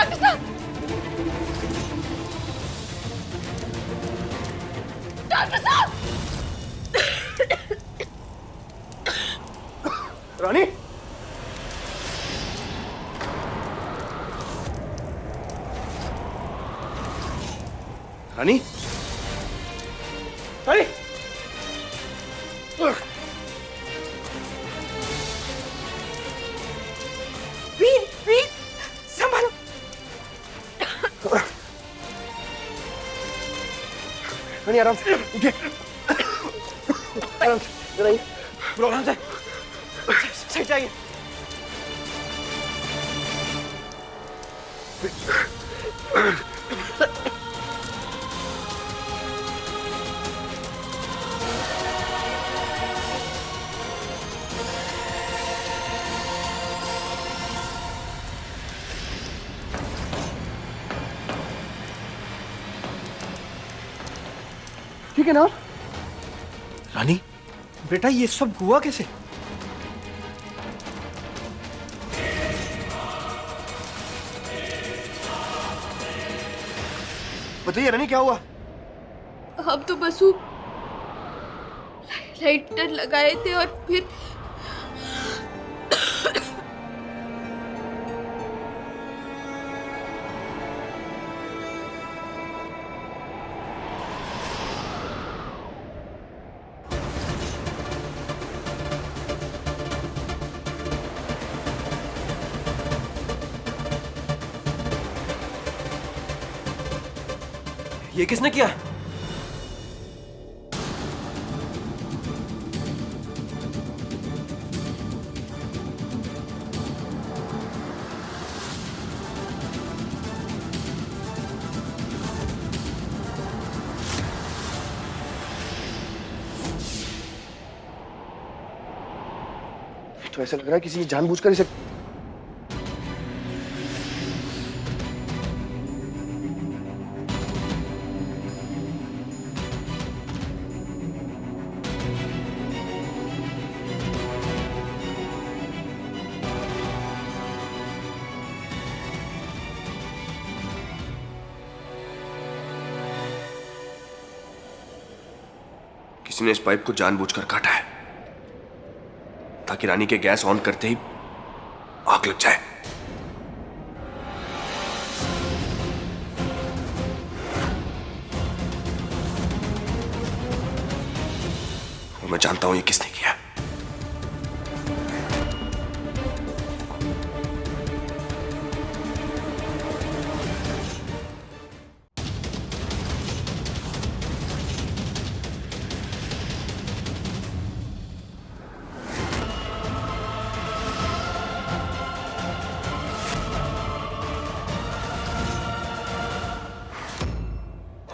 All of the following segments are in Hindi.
डॉक्टर साहब, डॉक्टर साहब। रानी, रानी, रानी, वीर, वीर, संभालो। रानी आराम से उठिए, आराम से, जरा ये, आराम से, सही चाहिए। ठीक है ना? रानी, बेटा ये सब हुआ कैसे? बताइए रानी, क्या हुआ? हम तो बसु लाइटर लगाए थे और फिर ये किसने किया? तो ऐसा लग रहा है किसी ने जानबूझकर इसे। किसी ने इस पाइप को जानबूझकर काटा है ताकि रानी के गैस ऑन करते ही आग लग जाए। और मैं जानता हूं ये किसने किया।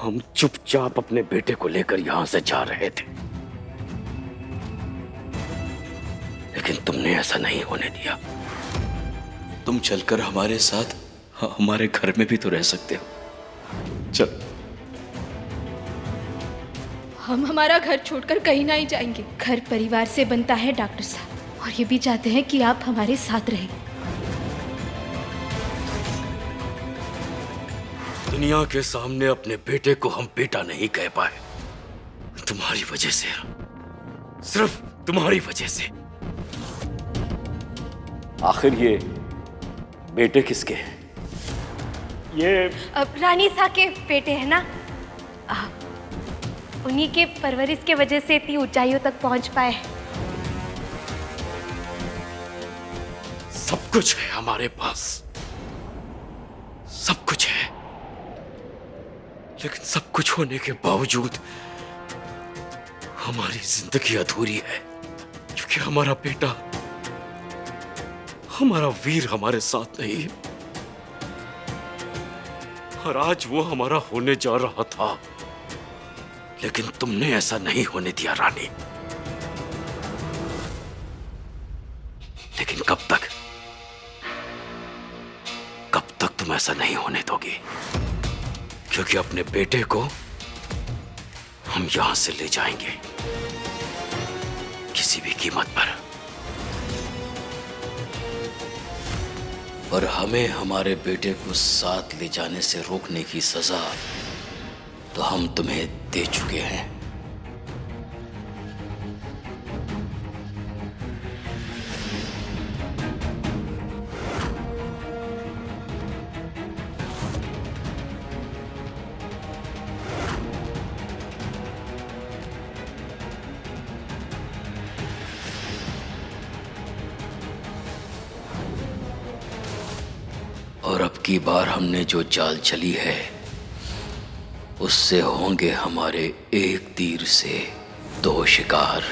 हम चुपचाप अपने बेटे को लेकर यहां से जा रहे थे, लेकिन तुमने ऐसा नहीं होने दिया। तुम चलकर हमारे साथ हमारे घर में भी तो रह सकते हो। चल। हम हमारा घर छोड़कर कहीं नहीं जाएंगे। घर परिवार से बनता है डॉक्टर साहब, और ये भी चाहते हैं कि आप हमारे साथ रहें। दुनिया के सामने अपने बेटे को हम बेटा नहीं कह पाए, तुम्हारी वजह से, सिर्फ तुम्हारी वजह से। आखिर ये बेटे किसके हैं? ये अब रानी सा के बेटे हैं ना, उन्हीं के परवरिश के वजह से इतनी ऊंचाइयों तक पहुंच पाए। सब कुछ है हमारे पास, सब कुछ है, लेकिन सब कुछ होने के बावजूद हमारी जिंदगी अधूरी है, क्योंकि हमारा बेटा, हमारा वीर हमारे साथ नहीं है। और आज वो हमारा होने जा रहा था, लेकिन तुमने ऐसा नहीं होने दिया रानी। लेकिन कब तक तुम ऐसा नहीं होने दोगे? क्योंकि अपने बेटे को हम यहां से ले जाएंगे, किसी भी कीमत पर। और हमें हमारे बेटे को साथ ले जाने से रोकने की सजा तो हम तुम्हें दे चुके हैं। और अब की बार हमने जो चाल चली है उससे होंगे हमारे एक तीर से दो शिकार।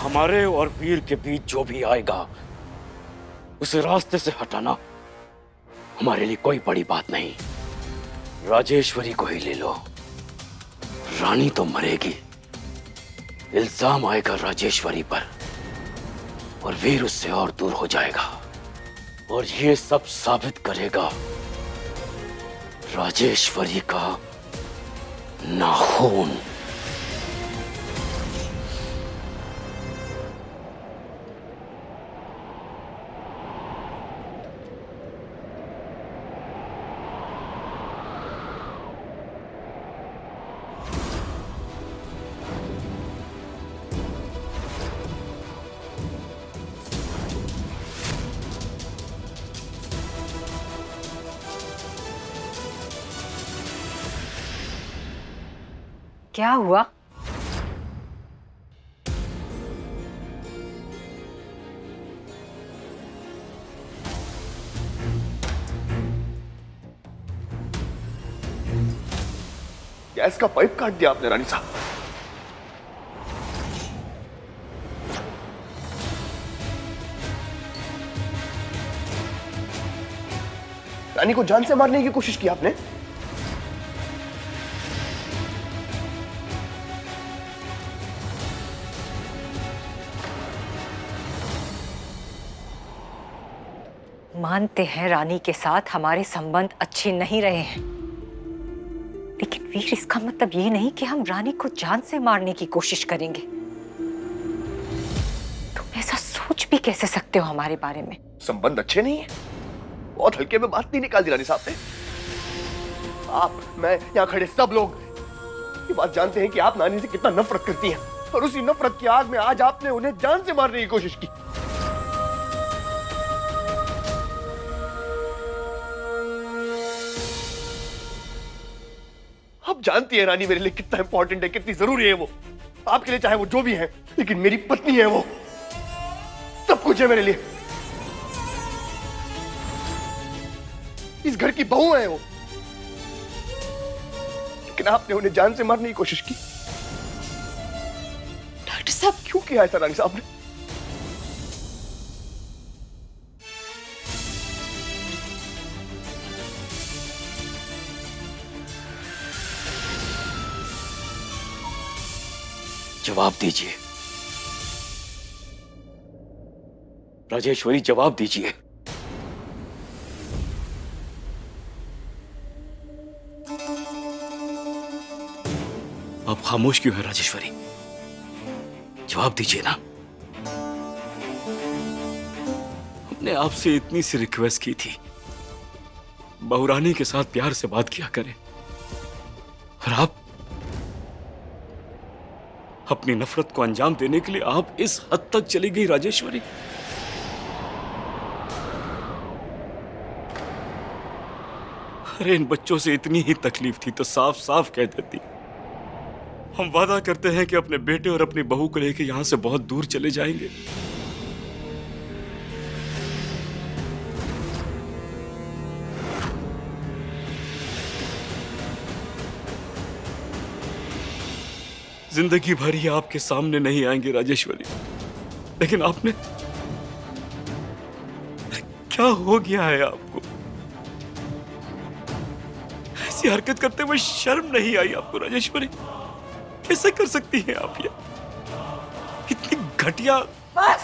हमारे और वीर के बीच जो भी आएगा उसे रास्ते से हटाना हमारे लिए कोई बड़ी बात नहीं। राजेश्वरी को ही ले लो, रानी तो मरेगी, इल्जाम आएगा राजेश्वरी पर और वीर उससे और दूर हो जाएगा। और ये सब साबित करेगा राजेश्वरी का नाखून। क्या हुआ? गैस का पाइप काट दिया आपने रानी साहब। रानी को जान से मारने की कोशिश की आपने। मानते हैं रानी के साथ हमारे संबंध अच्छे नहीं रहे हैं, लेकिन वीर इसका मतलब ये नहीं कि हम रानी को जान से मारने की कोशिश करेंगे। तुम ऐसा सोच भी कैसे सकते हो हमारे बारे में? संबंध अच्छे नहीं है, बहुत हल्के में बात नहीं निकाल दी रानी साहब ने। आप, मैं, यहाँ खड़े सब लोग ये बात जानते हैं कि आप नानी से कितना नफरत करती हैं, और उसी नफरत की आग में आज आपने उन्हें जान से मारने की कोशिश की। आप जानती है रानी मेरे लिए कितना इंपॉर्टेंट है, कितनी जरूरी है वो आपके लिए, चाहे वो जो भी है, लेकिन मेरी पत्नी है, वो सब कुछ है मेरे लिए। इस घर की बहू है वो, लेकिन आपने उन्हें जान से मारने की कोशिश की। डॉक्टर साहब, क्यों किया ऐसा रानी साहब ने? जवाब दीजिए राजेश्वरी, जवाब दीजिए। आप खामोश क्यों हैं राजेश्वरी? जवाब दीजिए ना। हमने आपसे इतनी सी रिक्वेस्ट की थी, बहुरानी के साथ प्यार से बात किया करें, और आप अपनी नफरत को अंजाम देने के लिए आप इस हद तक चली गई राजेश्वरी। अरे इन बच्चों से इतनी ही तकलीफ थी तो साफ साफ कह देती। हम वादा करते हैं कि अपने बेटे और अपनी बहू को लेकर यहां से बहुत दूर चले जाएंगे। जिंदगी भर ही आपके सामने नहीं आएंगे राजेश्वरी, लेकिन आपने क्या हो गया है आपको? ऐसी हरकत करते हुए शर्म नहीं आई आपको राजेश्वरी? कैसे कर सकती हैं आप ये? इतनी घटिया। बस